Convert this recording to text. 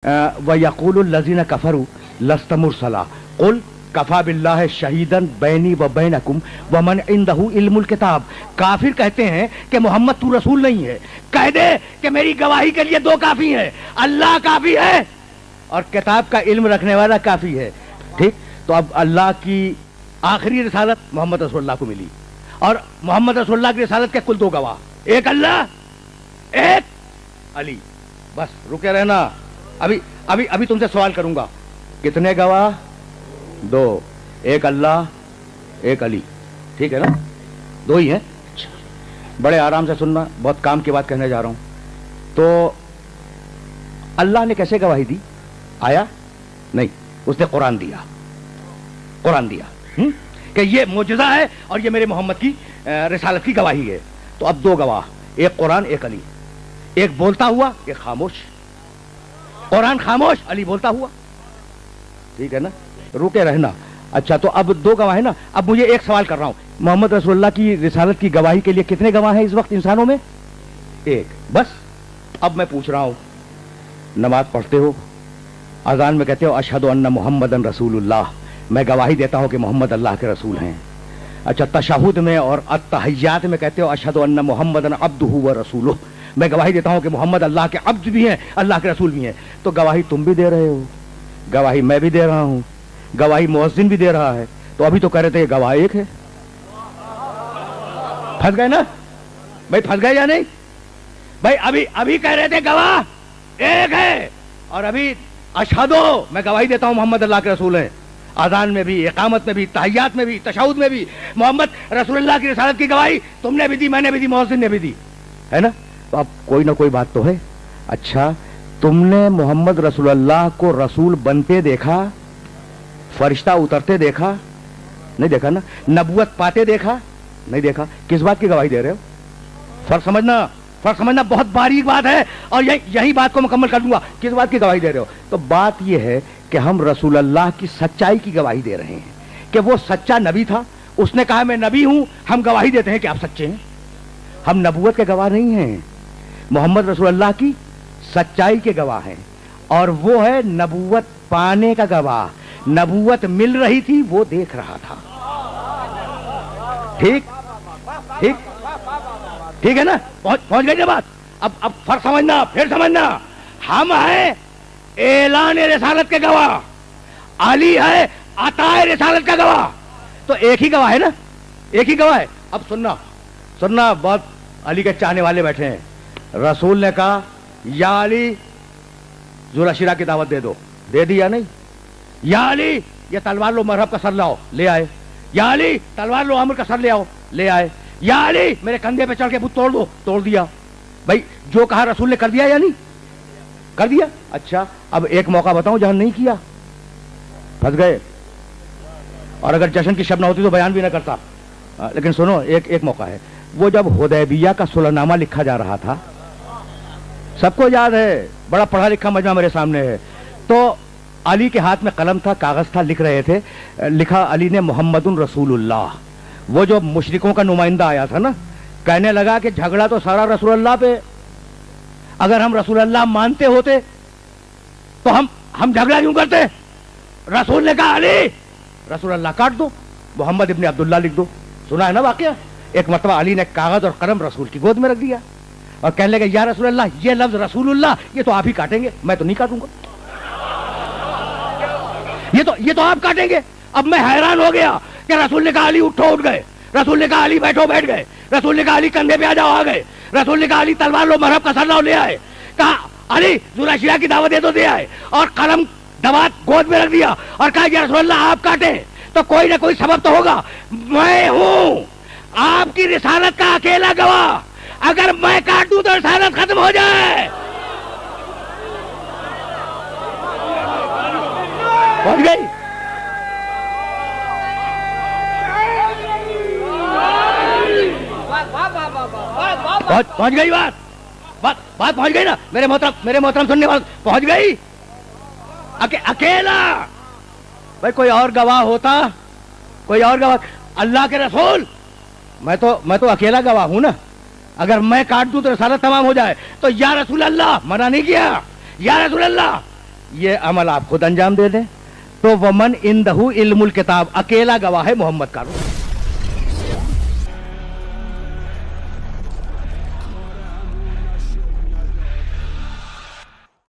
وَيَقُولُ الَّذِينَ كَفَرُوا لَسْتَ مُرْسَلًا قُلْ کفا باللہ شہیدن بینی و بینکم ومن عندہ علم الکتاب. کافر کہتے ہیں کہ محمد تو رسول نہیں ہے. کہہ دے کہ میری گواہی کے لیے دو کافی ہیں, اللہ کافی ہے اور کتاب کا علم رکھنے والا کافی ہے. ٹھیک, تو اب اللہ کی آخری رسالت محمد رسول اللہ کو ملی اور محمد رسول اللہ کی رسالت کے کل دو گواہ, ایک اللہ ایک علی. بس رکے رہنا, ابھی تم سے سوال کروں گا. کتنے گواہ؟ دو, ایک اللہ ایک علی. ٹھیک ہے نا, دو ہی ہیں. بڑے آرام سے سننا, بہت کام کی بات کہنے جا رہا ہوں. تو اللہ نے کیسے گواہی دی؟ آیا نہیں, اس نے قرآن دیا. قرآن دیا کہ یہ معجزہ ہے اور یہ میرے محمد کی رسالت کی گواہی ہے. تو اب دو گواہ, ایک قرآن ایک علی. ایک بولتا ہوا ایک خاموش. قرآن خاموش, علی بولتا ہوا. ٹھیک ہے نا, روکے رہنا. اچھا, تو اب دو گواہ ہیں نا. اب مجھے ایک سوال کر رہا ہوں, محمد رسول اللہ کی رسالت کی گواہی کے لیے کتنے گواہ ہیں اس وقت انسانوں میں؟ ایک بس. اب میں پوچھ رہا ہوں, نماز پڑھتے ہو, اذان میں کہتے ہو اشہد ان محمدن رسول اللہ, میں گواہی دیتا ہوں کہ محمد اللہ کے رسول ہیں. اچھا, تشہد میں اور التحیات میں کہتے ہو اشہد ان محمدن عبدہ و رسولہ, میں گواہی دیتا ہوں کہ محمد اللہ کے عبد بھی ہیں اللہ کے رسول بھی ہیں. تو گواہی تم بھی دے رہے ہو, گواہی میں بھی دے رہا ہوں, گواہی مؤذن بھی دے رہا ہے. تو ابھی تو کہہ رہے تھے گواہ ایک ہے. پھنس گئے نا بھائی, پھنس گئے یا نہیں بھائی؟ ابھی کہہ رہے تھے گواہ ایک ہے اور ابھی اشہدو, میں گواہی دیتا ہوں محمد اللہ کے رسول ہیں. اذان میں بھی, اقامت میں بھی, تحیات میں بھی, تشہد میں بھی محمد رسول اللہ کی رسالت کی گواہی تم نے بھی دی, میں نے بھی دی, مؤذن نے بھی دی, ہے نا. تو اب کوئی نہ کوئی بات تو ہے. اچھا, تم نے محمد رسول اللہ کو رسول بنتے دیکھا, فرشتہ اترتے دیکھا؟ نہیں دیکھا نا. نبوت پاتے دیکھا؟ نہیں دیکھا. کس بات کی گواہی دے رہے ہو؟ فرق سمجھنا بہت باریک بات ہے اور یہی بات کو مکمل کر دوں گا. کس بات کی گواہی دے رہے ہو؟ تو بات یہ ہے کہ ہم رسول اللہ کی سچائی کی گواہی دے رہے ہیں کہ وہ سچا نبی تھا, اس نے کہا میں نبی ہوں, ہم گواہی دیتے ہیں کہ آپ سچے ہیں. ہم نبوت کے گواہ نہیں ہیں, محمد رسول اللہ کی سچائی کے گواہ ہیں. اور وہ ہے نبوت پانے کا گواہ. نبوت مل رہی تھی, وہ دیکھ رہا تھا. ٹھیک ٹھیک ٹھیک ہے نا, پہنچ گئی نا بات. اب فرق سمجھنا, پھر سمجھنا. ہم ہیں اعلان رسالت کے گواہ, علی ہے عطا رسالت کا گواہ. تو ایک ہی گواہ ہے نا, ایک ہی گواہ ہے. اب سننا, بہت علی کے چاہنے والے بیٹھے ہیں. رسول نے کہا یا علی ذوالعشیرہ کی دعوت دے دو, دے دی یا نہیں؟ یا علی یہ تلوار لو, مرہب کا سر لاؤ, لے آئے. یا علی تلوار لو, عامر کا سر لے آؤ, لے آئے. یا علی میرے کندھے پہ چڑھ کے بت توڑ دو, توڑ دیا. بھائی جو کہا رسول نے کر دیا یا نہیں کر دیا؟ اچھا, اب ایک موقع بتاؤں جہاں نہیں کیا. پھنس گئے. اور اگر جشن کی شب نہ ہوتی تو بیان بھی نہ کرتا. لیکن سنو, ایک موقع ہے. وہ جب حدیبیہ کا صلح نامہ لکھا جا رہا تھا, سب کو یاد ہے, بڑا پڑھا لکھا مجمع میرے سامنے ہے. تو علی کے ہاتھ میں قلم تھا, کاغذ تھا, لکھ رہے تھے. لکھا علی نے محمد رسول اللہ. وہ جو مشرکوں کا نمائندہ آیا تھا نا, کہنے لگا کہ جھگڑا تو سارا رسول اللہ پہ, اگر ہم رسول اللہ مانتے ہوتے تو ہم جھگڑا کیوں کرتے؟ رسول نے کہا علی رسول اللہ کاٹ دو, محمد ابن عبداللہ لکھ دو. سنا ہے نا واقعہ. ایک مرتبہ علی نے کاغذ اور قلم رسول کی گود میں رکھ دیا اور کہنے لگے یا رسول اللہ, یہ لفظ رسول اللہ یہ تو آپ ہی کاٹیں گے, میں تو نہیں کاٹوں گا, یہ تو آپ کاٹیں گے. اب میں حیران ہو گیا کہ رسول نے کہا علی اٹھو, اٹھ گئے. رسول نے کہا علی بیٹھو, بیٹھ گئے. رسول نے کہا علی کندھے پہ آ جاؤ, آ گئے. رسول نے کہا علی تلوار لو, مرہب کا سر لاؤ, لے آئے. کہا علی ذوالعشیرہ کی دعوت دے دو, دے آئے. اور قلم دوات گود میں رکھ دیا اور کہا یا رسول اللہ آپ کاٹیں تو کوئی نہ کوئی سبب تو ہوگا. میں ہوں آپ کی رسالت کا اکیلا گواہ, اگر میں کاٹوں تو رسالت ختم ہو جائے. پہنچ گئی. پہنچ گئی بات پہنچ گئی نا میرے محترم سننے والے, پہنچ گئی. اکیلا. بھائی کوئی اور گواہ ہوتا, کوئی اور گواہ, اللہ کے رسول, میں تو اکیلا گواہ ہوں نا. اگر میں کاٹ دوں تو رسالت تمام ہو جائے. تو یا رسول اللہ منع نہیں کیا, یا رسول اللہ یہ عمل آپ خود انجام دے دیں تو ومن عندہ علم الکتاب اکیلا گواہ ہے محمد کا.